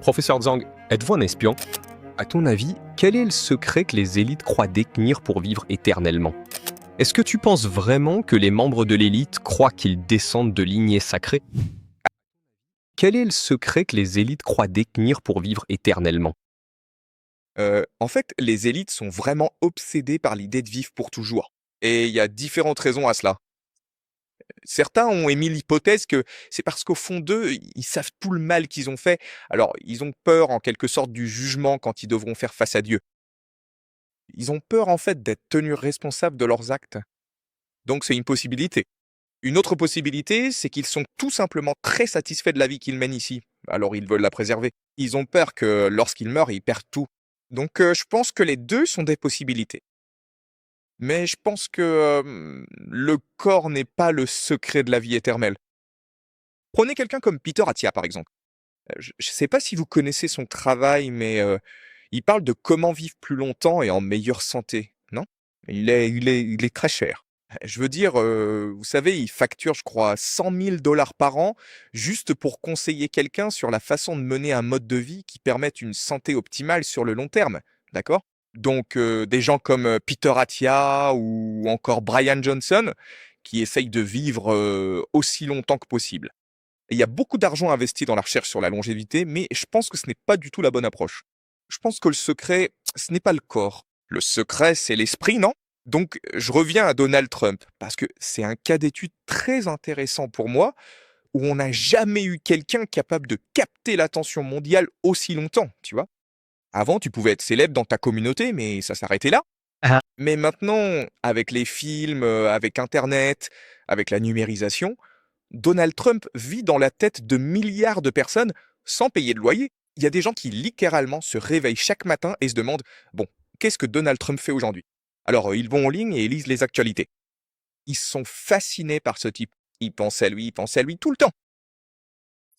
Professeur Zhang, êtes-vous un espion? À ton avis, quel est le secret que les élites croient détenir pour vivre éternellement? Est-ce que tu penses vraiment que les membres de l'élite croient qu'ils descendent de lignées sacrées? Quel est le secret que les élites croient détenir pour vivre éternellement? En fait, les élites sont vraiment obsédées par l'idée de vivre pour toujours. Et il y a différentes raisons à cela. Certains ont émis l'hypothèse que c'est parce qu'au fond d'eux, ils savent tout le mal qu'ils ont fait. Alors, ils ont peur en quelque sorte du jugement quand ils devront faire face à Dieu. Ils ont peur en fait d'être tenus responsables de leurs actes. Donc c'est une possibilité. Une autre possibilité, c'est qu'ils sont tout simplement très satisfaits de la vie qu'ils mènent ici. Alors ils veulent la préserver. Ils ont peur que lorsqu'ils meurent, ils perdent tout. Donc je pense que les deux sont des possibilités. Mais je pense que, le corps n'est pas le secret de la vie éternelle. Prenez quelqu'un comme Peter Attia, par exemple. Je ne sais pas si vous connaissez son travail, mais, il parle de comment vivre plus longtemps et en meilleure santé, non? Il est très cher. Je veux dire, vous savez, il facture, je crois, 100 000 $ par an, juste pour conseiller quelqu'un sur la façon de mener un mode de vie qui permette une santé optimale sur le long terme, d'accord? Donc, des gens comme, Peter Attia ou encore Brian Johnson, qui essayent de vivre, aussi longtemps que possible. Et il y a beaucoup d'argent investi dans la recherche sur la longévité, mais je pense que ce n'est pas du tout la bonne approche. Je pense que le secret, ce n'est pas le corps. Le secret, c'est l'esprit, non? Donc, je reviens à Donald Trump, parce que c'est un cas d'étude très intéressant pour moi, où on n'a jamais eu quelqu'un capable de capter l'attention mondiale aussi longtemps, tu vois? Avant, tu pouvais être célèbre dans ta communauté, mais ça s'arrêtait là. Ah, Mais maintenant, avec les films, avec internet, avec la numérisation, Donald Trump vit dans la tête de milliards de personnes sans payer de loyer. Il y a des gens qui littéralement se réveillent chaque matin et se demandent: «Bon, qu'est-ce que Donald Trump fait aujourd'hui?» Alors, ils vont en ligne et ils lisent les actualités. Ils sont fascinés par ce type. Ils pensent à lui tout le temps.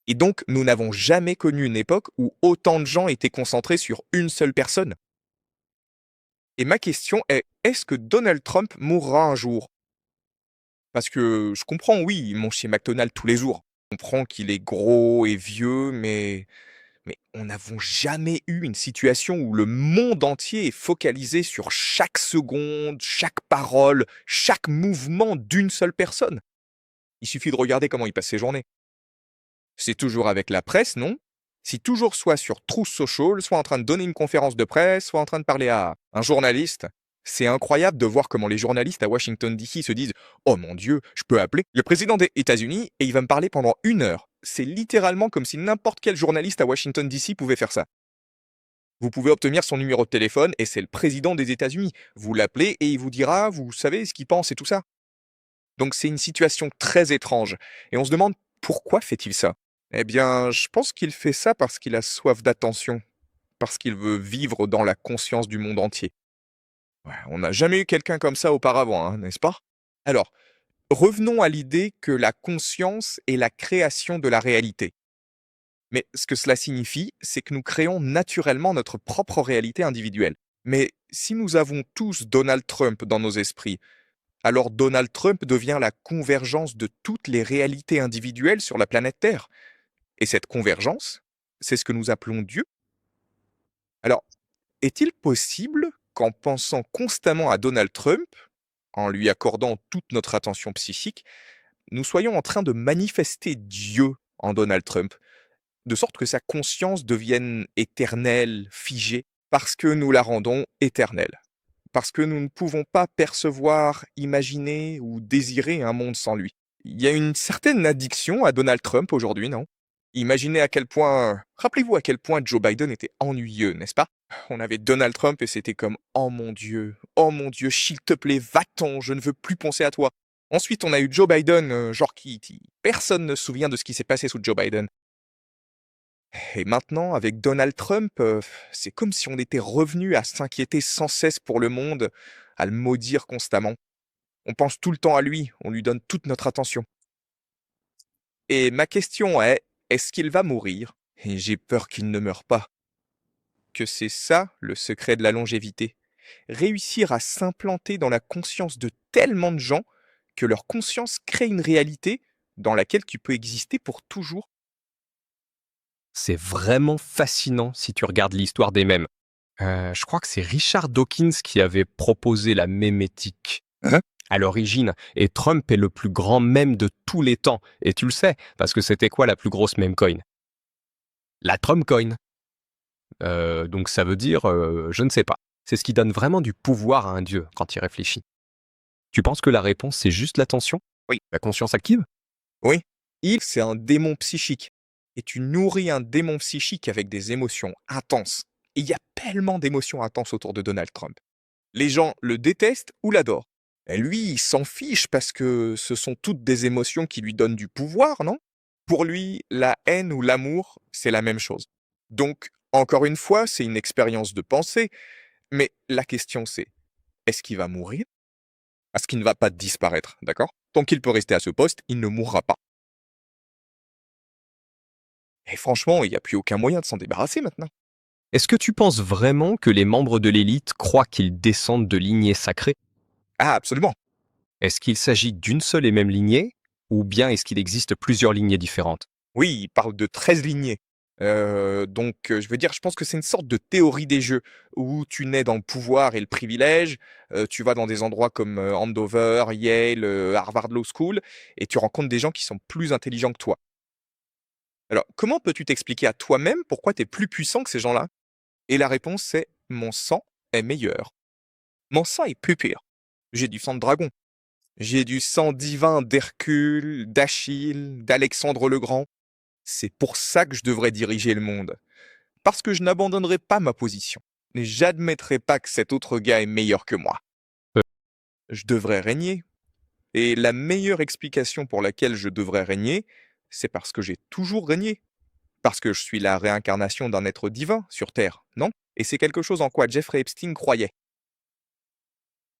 Et donc, nous n'avons jamais connu une époque où autant de gens étaient concentrés sur une seule personne. Et ma question est: est-ce que Donald Trump mourra un jour? Parce que je comprends, oui, il mange chez McDonald's tous les jours. Je comprends qu'il est gros et vieux, mais on n'avons jamais eu une situation où le monde entier est focalisé sur chaque seconde, chaque parole, chaque mouvement d'une seule personne. Il suffit de regarder comment il passe ses journées. C'est toujours avec la presse, non? C'est toujours soit sur Truth Social, soit en train de donner une conférence de presse, soit en train de parler à un journaliste. C'est incroyable de voir comment les journalistes à Washington DC se disent: «Oh mon Dieu, je peux appeler le président des États-Unis et il va me parler pendant 1 heure». C'est littéralement comme si n'importe quel journaliste à Washington DC pouvait faire ça. Vous pouvez obtenir son numéro de téléphone et c'est le président des États-Unis. Vous l'appelez et il vous dira, vous savez, ce qu'il pense et tout ça. Donc c'est une situation très étrange et on se demande: pourquoi fait-il ça? Eh bien, je pense qu'il fait ça parce qu'il a soif d'attention, parce qu'il veut vivre dans la conscience du monde entier. Ouais, on n'a jamais eu quelqu'un comme ça auparavant, hein, n'est-ce pas? Alors, revenons à l'idée que la conscience est la création de la réalité. Mais ce que cela signifie, c'est que nous créons naturellement notre propre réalité individuelle. Mais si nous avons tous Donald Trump dans nos esprits, alors Donald Trump devient la convergence de toutes les réalités individuelles sur la planète Terre. Et cette convergence, c'est ce que nous appelons Dieu. Alors, est-il possible qu'en pensant constamment à Donald Trump, en lui accordant toute notre attention psychique, nous soyons en train de manifester Dieu en Donald Trump, de sorte que sa conscience devienne éternelle, figée, parce que nous la rendons éternelle, parce que nous ne pouvons pas percevoir, imaginer ou désirer un monde sans lui. Il y a une certaine addiction à Donald Trump aujourd'hui, non? Imaginez à quel point, rappelez-vous à quel point Joe Biden était ennuyeux, n'est-ce pas? On avait Donald Trump et c'était comme: oh mon Dieu, s'il te plaît, va-t'en, je ne veux plus penser à toi. Ensuite, on a eu Joe Biden, genre personne ne se souvient de ce qui s'est passé sous Joe Biden. Et maintenant, avec Donald Trump, c'est comme si on était revenu à s'inquiéter sans cesse pour le monde, à le maudire constamment. On pense tout le temps à lui, on lui donne toute notre attention. Et ma question est: est-ce qu'il va mourir? Et j'ai peur qu'il ne meure pas. Que c'est ça le secret de la longévité. Réussir à s'implanter dans la conscience de tellement de gens que leur conscience crée une réalité dans laquelle tu peux exister pour toujours. C'est vraiment fascinant si tu regardes l'histoire des mèmes. Je crois que c'est Richard Dawkins qui avait proposé la mémétique Hein? à l'origine, et Trump est le plus grand mème de tous les temps. Et tu le sais, parce que c'était quoi la plus grosse meme coin? La Trump coin. Donc ça veut dire, je ne sais pas. C'est ce qui donne vraiment du pouvoir à un dieu quand il réfléchit. Tu penses que la réponse, c'est juste l'attention? Oui. La conscience active? Oui. C'est un démon psychique. Et tu nourris un démon psychique avec des émotions intenses. Et il y a tellement d'émotions intenses autour de Donald Trump. Les gens le détestent ou l'adorent. Et lui, il s'en fiche parce que ce sont toutes des émotions qui lui donnent du pouvoir, non? Pour lui, la haine ou l'amour, c'est la même chose. Donc, encore une fois, c'est une expérience de pensée, mais la question c'est, est-ce qu'il va mourir? Parce qu'il ne va pas disparaître, d'accord? Tant qu'il peut rester à ce poste, il ne mourra pas. Et franchement, il n'y a plus aucun moyen de s'en débarrasser maintenant. Est-ce que tu penses vraiment que les membres de l'élite croient qu'ils descendent de lignées sacrées? Ah, absolument. Est-ce qu'il s'agit d'une seule et même lignée, ou bien est-ce qu'il existe plusieurs lignées différentes? Oui, il parle de 13 lignées. Je veux dire, je pense que c'est une sorte de théorie des jeux où tu nais dans le pouvoir et le privilège, tu vas dans des endroits comme, Andover, Yale, Harvard Law School et tu rencontres des gens qui sont plus intelligents que toi. Alors, comment peux-tu t'expliquer à toi-même pourquoi tu es plus puissant que ces gens-là? Et la réponse, c'est: «Mon sang est meilleur. Mon sang est plus pur. J'ai du sang de dragon. J'ai du sang divin d'Hercule, d'Achille, d'Alexandre le Grand. C'est pour ça que je devrais diriger le monde. Parce que je n'abandonnerai pas ma position. Et j'admettrai pas que cet autre gars est meilleur que moi. Euh, Je devrais régner. Et la meilleure explication pour laquelle je devrais régner, c'est parce que j'ai toujours régné. Parce que je suis la réincarnation d'un être divin sur Terre, non? Et c'est quelque chose en quoi Jeffrey Epstein croyait.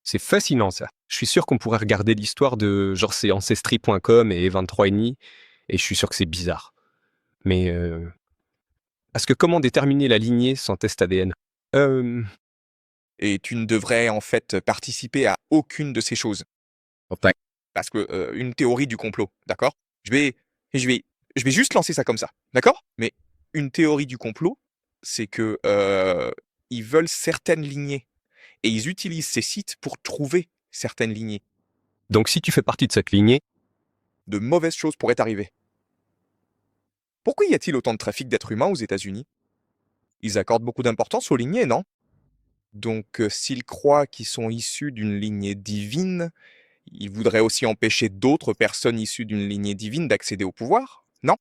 C'est fascinant ça. Je suis sûr qu'on pourrait regarder l'histoire de genre c'est ancestry.com et 23andMe, et je suis sûr que c'est bizarre. Mais parce que comment déterminer la lignée sans test ADN? Euh, Et tu ne devrais en fait participer à aucune de ces choses. enfin, Parce que une théorie du complot, d'accord? Je vais, je vais, je vais juste lancer ça comme ça, d'accord? Mais une théorie du complot, c'est que ils veulent certaines lignées et ils utilisent ces sites pour trouver certaines lignées. donc si tu fais partie de cette lignée, De mauvaises choses pourraient arriver. Pourquoi y a-t-il autant de trafic d'êtres humains aux États-Unis? Ils accordent beaucoup d'importance aux lignées, non? Donc, s'ils croient qu'ils sont issus d'une lignée divine, ils voudraient aussi empêcher d'autres personnes issues d'une lignée divine d'accéder au pouvoir, non?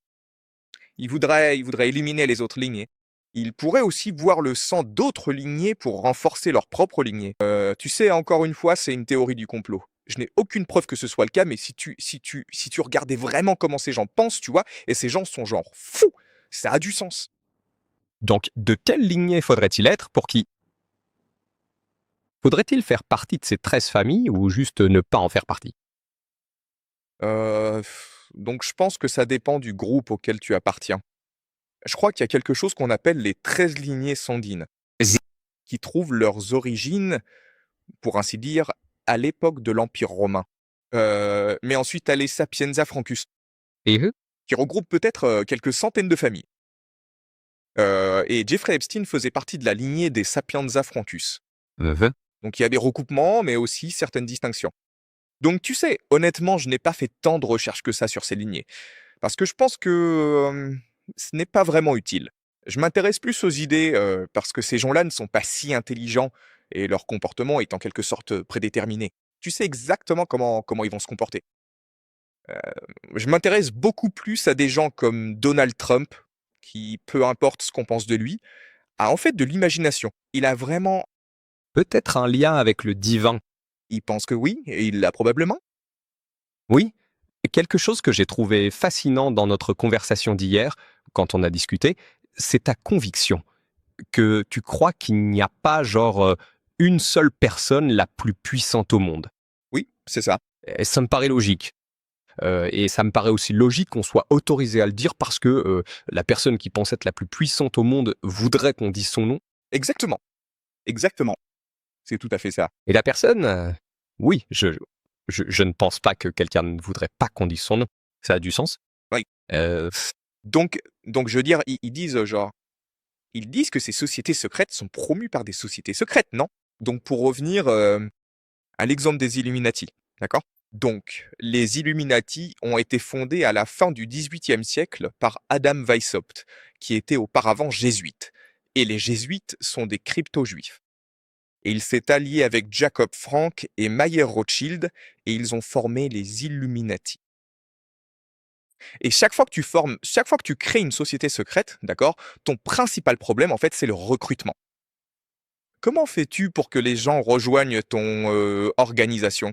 Ils voudraient éliminer les autres lignées. Ils pourraient aussi boire le sang d'autres lignées pour renforcer leur propre lignée. Tu sais, encore une fois, c'est une théorie du complot. Je n'ai aucune preuve que ce soit le cas, mais si tu regardais vraiment comment ces gens pensent, tu vois, et ces gens sont genre fous, ça a du sens. donc de quelle lignée faudrait-il être pour qui? Faudrait-il faire partie de ces 13 familles ou juste ne pas en faire partie? Heu, donc je pense que ça dépend du groupe auquel tu appartiens. Je crois qu'il y a quelque chose qu'on appelle les 13 lignées sandines, qui trouvent leurs origines, pour ainsi dire, à l'époque de l'Empire romain. Mais ensuite tu as les Sapienza Francus, Et eux? qui regroupent peut-être, quelques centaines de familles. Et Jeffrey Epstein faisait partie de la lignée des Sapienza Francus. Donc il y a des recoupements, mais aussi certaines distinctions. Donc tu sais, honnêtement, je n'ai pas fait tant de recherches que ça sur ces lignées. Parce que je pense que, ce n'est pas vraiment utile. Je m'intéresse plus aux idées, parce que ces gens-là ne sont pas si intelligents et leur comportement est en quelque sorte, prédéterminé. Tu sais exactement comment ils vont se comporter. Je m'intéresse beaucoup plus à des gens comme Donald Trump, qui, peu importe ce qu'on pense de lui, a en fait de l'imagination. Il a vraiment Peut-être un lien avec le divin. il pense que oui et il l'a probablement. Oui, quelque chose que j'ai trouvé fascinant dans notre conversation d'hier, quand on a discuté, c'est ta conviction que tu crois qu'il n'y a pas genre une seule personne la plus puissante au monde. Oui, c'est ça. Et ça me paraît logique. Et ça me paraît aussi logique qu'on soit autorisé à le dire parce que la personne qui pense être la plus puissante au monde voudrait qu'on dise son nom. Exactement, exactement. C'est tout à fait ça. Et la personne, oui, je ne pense pas que quelqu'un ne voudrait pas qu'on dise son nom. Ça a du sens. Oui. Euh, Donc je veux dire, ils disent, genre, ils disent que ces sociétés secrètes sont promues par des sociétés secrètes, non? Donc pour revenir, à l'exemple des Illuminati, d'accord? Donc les Illuminati ont été fondés à la fin du XVIIIe siècle par Adam Weishaupt, qui était auparavant jésuite, et les jésuites sont des crypto-juifs. Et il s'est allié avec Jacob Frank et Mayer Rothschild et ils ont formé les Illuminati. Et chaque fois que tu crées une société secrète, d'accord, ton principal problème, en fait, c'est le recrutement. Comment fais-tu pour que les gens rejoignent ton organisation?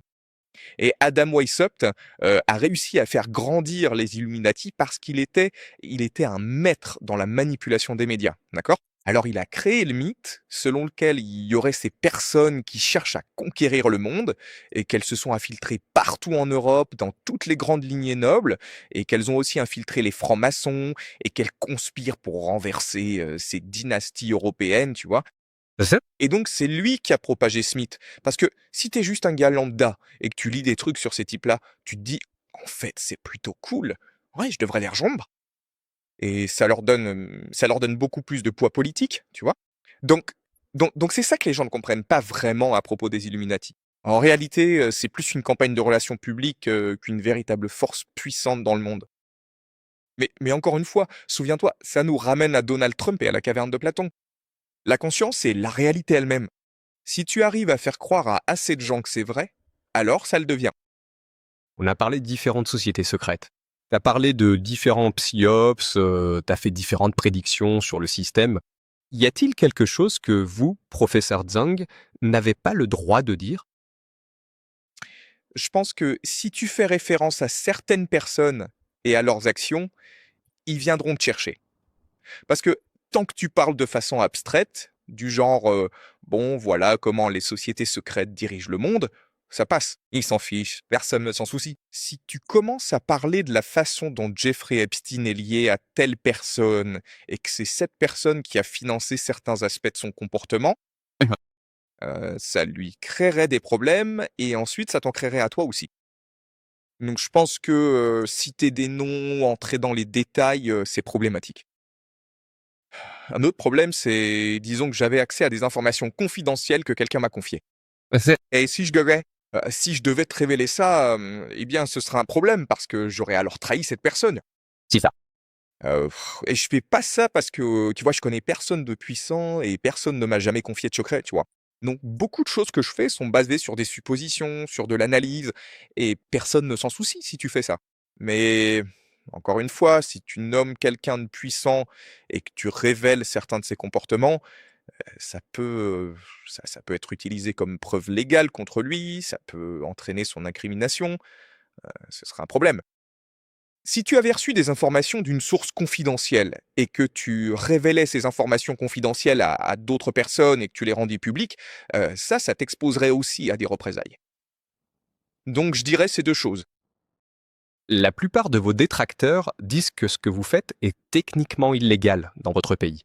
Et Adam Weishaupt a réussi à faire grandir les Illuminati parce qu'il était un maître dans la manipulation des médias, d'accord? Alors il a créé le mythe selon lequel il y aurait ces personnes qui cherchent à conquérir le monde et qu'elles se sont infiltrées partout en Europe, dans toutes les grandes lignées nobles, et qu'elles ont aussi infiltré les francs-maçons et qu'elles conspirent pour renverser ces dynasties européennes, tu vois? C'est ça. Et donc, c'est lui qui a propagé ce mythe. Parce que si t'es juste un gars lambda et que tu lis des trucs sur ces types-là, tu te dis, en fait, c'est plutôt cool. Ouais, je devrais les rejoindre. Et ça leur donne beaucoup plus de poids politique, tu vois. Donc, donc c'est ça que les gens ne comprennent pas vraiment à propos des Illuminati. En réalité, c'est plus une campagne de relations publiques qu'une véritable force puissante dans le monde. Mais encore une fois, souviens-toi, ça nous ramène à Donald Trump et à la caverne de Platon. La conscience, c'est la réalité elle-même. Si tu arrives à faire croire à assez de gens que c'est vrai, alors ça le devient. On a parlé de différentes sociétés secrètes. Tu as parlé de différents psyops, tu as fait différentes prédictions sur le système. Y a-t-il quelque chose que vous, professeur Zhang, n'avez pas le droit de dire? Je pense que si tu fais référence à certaines personnes et à leurs actions, ils viendront te chercher. Parce que tant que tu parles de façon abstraite, du genre, bon, voilà comment les sociétés secrètes dirigent le monde, ça passe. Ils s'en fichent, personne ne s'en soucie. Si tu commences à parler de la façon dont Jeffrey Epstein est lié à telle personne et que c'est cette personne qui a financé certains aspects de son comportement, ça lui créerait des problèmes et ensuite ça t'en créerait à toi aussi. Donc je pense que, citer des noms, entrer dans les détails, c'est problématique. Un autre problème, c'est disons que j'avais accès à des informations confidentielles que quelqu'un m'a confiées C'est et si je devais te révéler ça, eh bien ce serait un problème parce que j'aurais alors trahi cette personne. c'est ça. Et je fais pas ça parce que, tu vois, je connais personne de puissant et personne ne m'a jamais confié de secret, tu vois? Donc beaucoup de choses que je fais sont basées sur des suppositions, sur de l'analyse et personne ne s'en soucie si tu fais ça. Mais encore une fois, si tu nommes quelqu'un de puissant et que tu révèles certains de ses comportements, ça peut, ça peut être utilisé comme preuve légale contre lui, ça peut entraîner son incrimination, ce serait un problème. Si tu avais reçu des informations d'une source confidentielle et que tu révélais ces informations confidentielles à d'autres personnes et que tu les rendais publiques, ça t'exposerait aussi à des représailles. Donc je dirais ces 2 choses. La plupart de vos détracteurs disent que ce que vous faites est techniquement illégal dans votre pays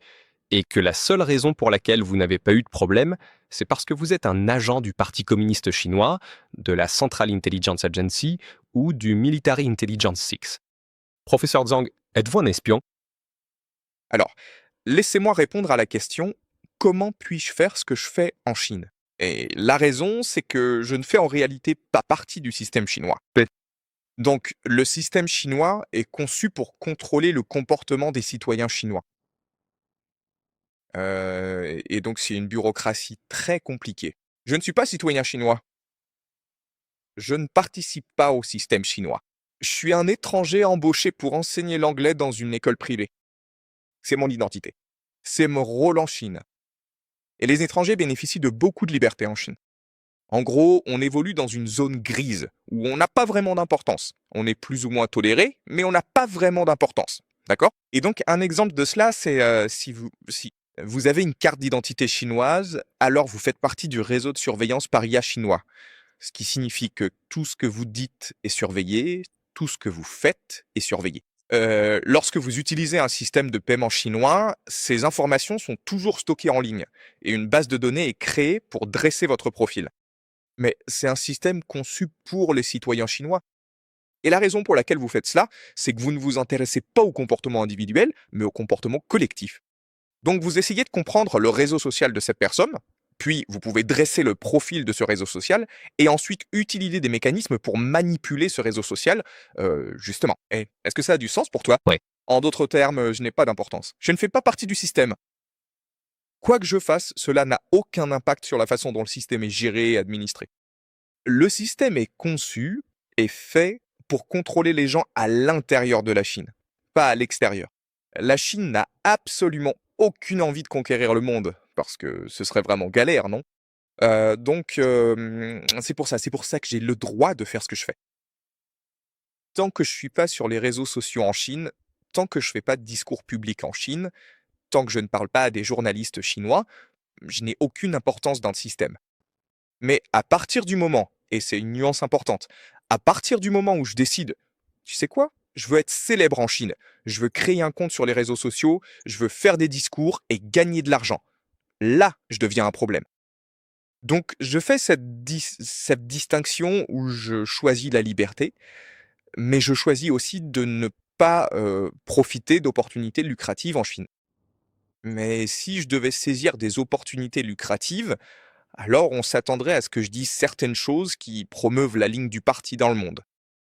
et que la seule raison pour laquelle vous n'avez pas eu de problème, c'est parce que vous êtes un agent du Parti communiste chinois, de la Central Intelligence Agency ou du Military Intelligence 6. Professeur Zhang, êtes-vous un espion? Alors, laissez-moi répondre à la question: «Comment puis-je faire ce que je fais en Chine?» Et la raison, c'est que je ne fais en réalité pas partie du système chinois. Peut- Donc le système chinois est conçu pour contrôler le comportement des citoyens chinois. Et donc c'est une bureaucratie très compliquée. Je ne suis pas citoyen chinois, je ne participe pas au système chinois. Je suis un étranger embauché pour enseigner l'anglais dans une école privée. C'est mon identité. C'est mon rôle en Chine. Et les étrangers bénéficient de beaucoup de liberté en Chine. En gros, on évolue dans une zone grise, où on n'a pas vraiment d'importance. On est plus ou moins toléré, mais on n'a pas vraiment d'importance. D'accord? Et donc, un exemple de cela, c'est si vous avez une carte d'identité chinoise, alors vous faites partie du réseau de surveillance par IA chinois. Ce qui signifie que tout ce que vous dites est surveillé, tout ce que vous faites est surveillé. Lorsque vous utilisez un système de paiement chinois, ces informations sont toujours stockées en ligne et une base de données est créée pour dresser votre profil. Mais c'est un système conçu pour les citoyens chinois. Et la raison pour laquelle vous faites cela, c'est que vous ne vous intéressez pas au comportement individuel, mais au comportement collectif. Donc vous essayez de comprendre le réseau social de cette personne, puis vous pouvez dresser le profil de ce réseau social et ensuite utiliser des mécanismes pour manipuler ce réseau social, justement. Et est-ce que ça a du sens pour toi? Ouais. En d'autres termes, je n'ai pas d'importance. Je ne fais pas partie du système. Quoi que je fasse, cela n'a aucun impact sur la façon dont le système est géré et administré. Le système est conçu et fait pour contrôler les gens à l'intérieur de la Chine, pas à l'extérieur. La Chine n'a absolument aucune envie de conquérir le monde, parce que ce serait vraiment galère, non? C'est pour ça que j'ai le droit de faire ce que je fais. Tant que je suis pas sur les réseaux sociaux en Chine, tant que je fais pas de discours public en Chine, tant que je ne parle pas à des journalistes chinois, je n'ai aucune importance dans le système. Mais à partir du moment, et c'est une nuance importante, à partir du moment où je décide, tu sais quoi? Je veux être célèbre en Chine. Je veux créer un compte sur les réseaux sociaux, je veux faire des discours et gagner de l'argent. Là, je deviens un problème. Donc, je fais cette distinction où je choisis la liberté, mais je choisis aussi de ne pas profiter d'opportunités lucratives en Chine. Mais si je devais saisir des opportunités lucratives, alors on s'attendrait à ce que je dise certaines choses qui promeuvent la ligne du parti dans le monde.